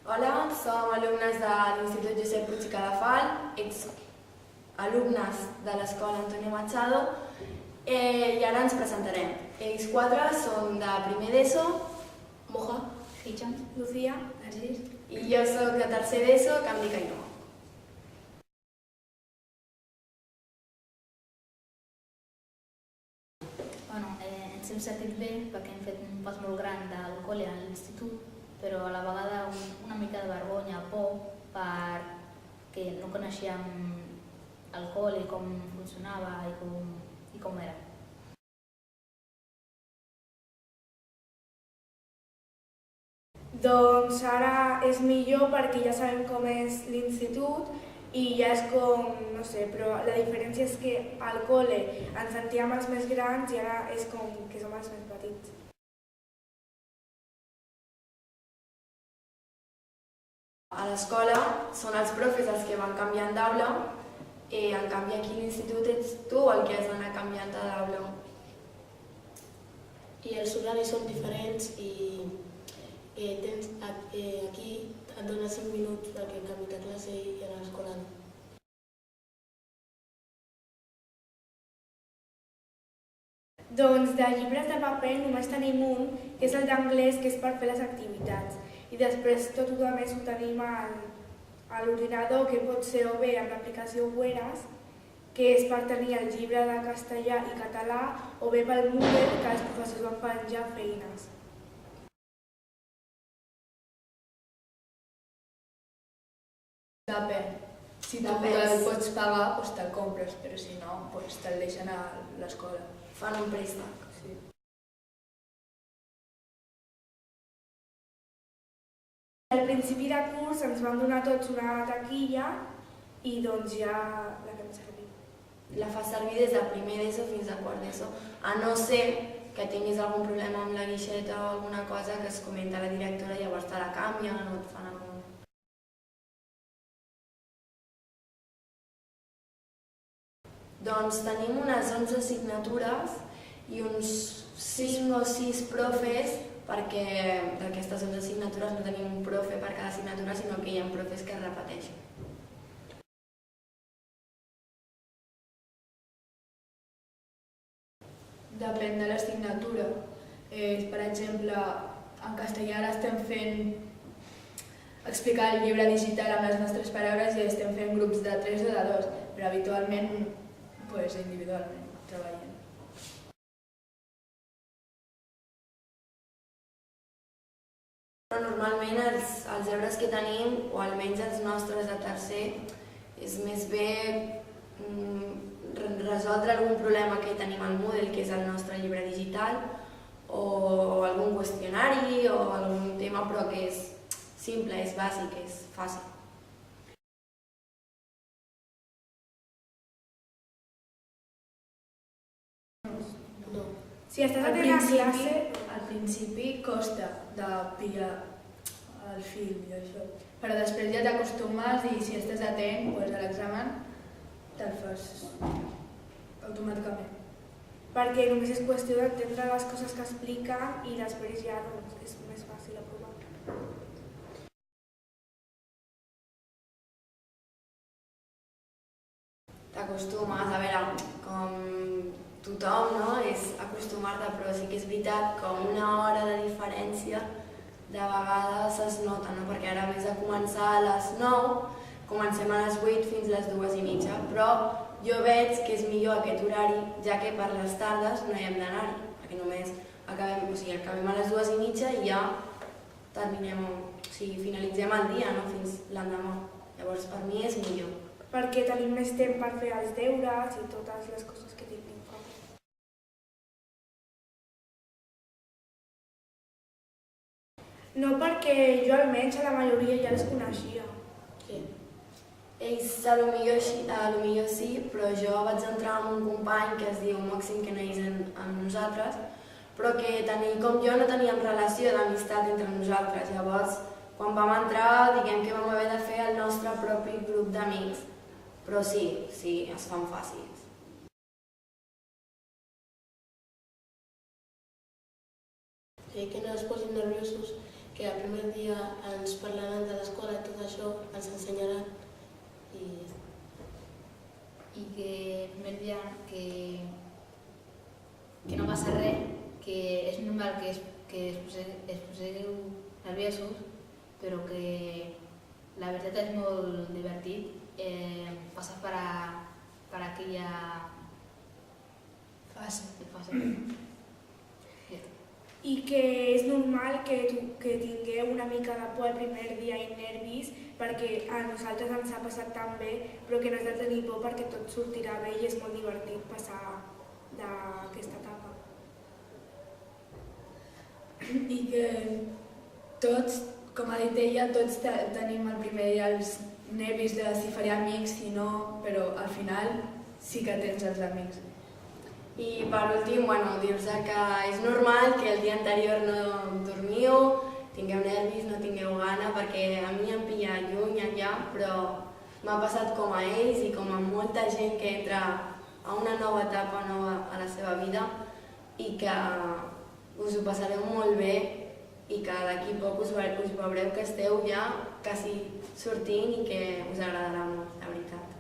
Hola, som alumnes de l'Institut Josep Puig i Cadafal, exalumnes de l'Escola Antonio Machado, i ara ens presentarem. Ells quatre són de primer d'ESO, Moja, Hichan, Lucía, Narcís. i jo soc de tercer d'ESO, que em dic Ainhoa. Ens hem sentit bé perquè hem fet un pas molt gran del col·le a l'institut, però a la vegada una mica de vergonya, por, perquè no coneixíem el col·le, com funcionava i com era. Doncs ara és millor perquè ja sabem com és l'institut i ja és com, no sé, però la diferència és que al col·le ens sentíem els més grans i ara és com que som els més petits. A l'escola són els profes els que van canviant d'aula, en canvi aquí a l'institut ets tu el que has d'anar canviant d'aula. I els horaris són diferents i aquí et donen 5 minuts perquè canvi de classe i anar a l'escola. Doncs de llibres de paper només tenim un, que és el d'anglès, que és per fer les activitats. I després tot ho més ho tenim a l'ordinador, que pot ser o bé amb l'aplicació Whereas, que és per tenir el llibre de castellà i català, o bé pel Moodle, que els professors van penjar feines. Depèn. Si tu el pots pagar, doncs te'l compres, però si no, doncs te'l deixen a l'escola. Fan un préstec. Sí. Al principi de curs ens van donar tots una taquilla i doncs ja la fem servir. La fas servir des de primer d'ESO fins a quart d'ESO, a no ser que tinguis algun problema amb la guixeta o alguna cosa que es comenta a la directora, llavors te la canvien o et fan algun. Doncs tenim unes 11 assignatures i uns 5 o 6 profes, perquè d'aquestes 11 assignatures no tenim un profe per cada assignatura, sinó que hi ha profes que es repeteixen. Depèn de l'assignatura. Per exemple, en castellà ara estem fent explicar el llibre digital amb les nostres paraules i estem fent grups de 3 o de 2, però habitualment individualment treballem. Però normalment els deures que tenim, o almenys els nostres de tercer, és més bé resoldre algun problema que tenim al Moodle, que és el nostre llibre digital, o algun qüestionari o algun tema, però que és simple, és bàsic, és fàcil. Si estàs atent a classe... Al principi costa de pillar el fil i això, però després ja t'acostumes i si estàs atent, a l'examen te'l fas automàticament. Perquè només és qüestió d'entendre les coses que expliquen i després ja és més fàcil aprovar. T'acostumes, a veure, com tothom, no? És acostumar-te, però sí que és veritat que una hora de diferència de vegades es nota, no? Perquè ara, a més de començar a les 9, comencem a les 8 fins a les 2:30, però jo veig que és millor aquest horari, ja que per les tardes no hi hem d'anar-hi, perquè només acabem a les 2:30 i ja finalitzem el dia, no? Fins l'endemà. Llavors, per mi és millor. Perquè tenim més temps per fer els deures i totes les coses que tenim. No, perquè jo almenys a la majoria ja les coneixia. Sí. Ells potser sí, però jo vaig entrar amb un company que es diu Màxim, que no és amb nosaltres, però que com jo no teníem relació d'amistat entre nosaltres. Llavors, quan vam entrar, diguem que vam haver de fer el nostre propi grup d'amics. Però sí, es fan fàcils. Que no es posin nerviosos que el primer dia ens parlaran de l'escola i tot això, ens ensenyaran i que el primer dia que no passa res, que és normal que es poseu nerviosos, però que la veritat és molt divertit passar per aquella Fase. fase. I que és normal que tingueu una mica de por el primer dia i nervis perquè a nosaltres ens ha passat tan bé, però que no has de tenir por perquè tot sortirà bé i és molt divertit passar d'aquesta etapa. I que tots, com ha dit ella, tots tenim el primer dia els nervis de si faré amics, si no, però al final sí que tens els amics. I per últim, dir-vos que és normal que el dia anterior no dormiu, tingueu nervis, no tingueu gana, perquè a mi em pilla lluny allà, però m'ha passat com a ells i com a molta gent que entra a una nova etapa nova a la seva vida i que us ho passareu molt bé i que d'aquí poc us veureu que esteu ja quasi sortint i que us agradarà molt, la veritat.